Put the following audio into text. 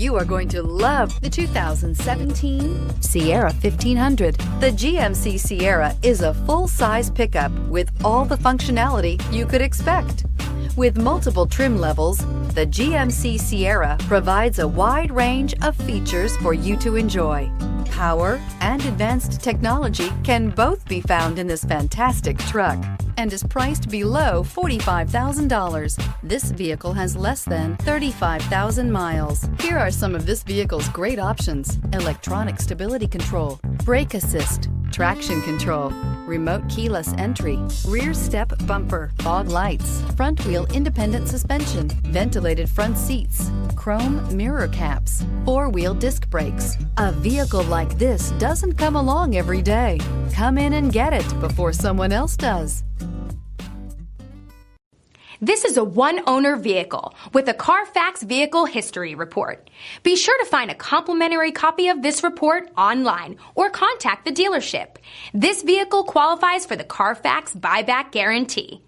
You are going to love the 2017 Sierra 1500. The GMC Sierra is a full-size pickup with all the functionality you could expect. With multiple trim levels, the GMC Sierra provides a wide range of features for you to enjoy. Power and advanced technology can both be found in this fantastic truck and is priced below $45,000. This vehicle has less than 35,000 miles. Here are some of this vehicle's great options: electronic stability control, brake assist, traction control, remote keyless entry, rear step bumper, fog lights, front wheel independent suspension, ventilated front seats, chrome mirror caps, four-wheel disc brakes. A vehicle like this doesn't come along every day. Come in and get it before someone else does. This is a one-owner vehicle with a Carfax Vehicle History Report. Be sure to find a complimentary copy of this report online or contact the dealership. This vehicle qualifies for the Carfax Buyback Guarantee.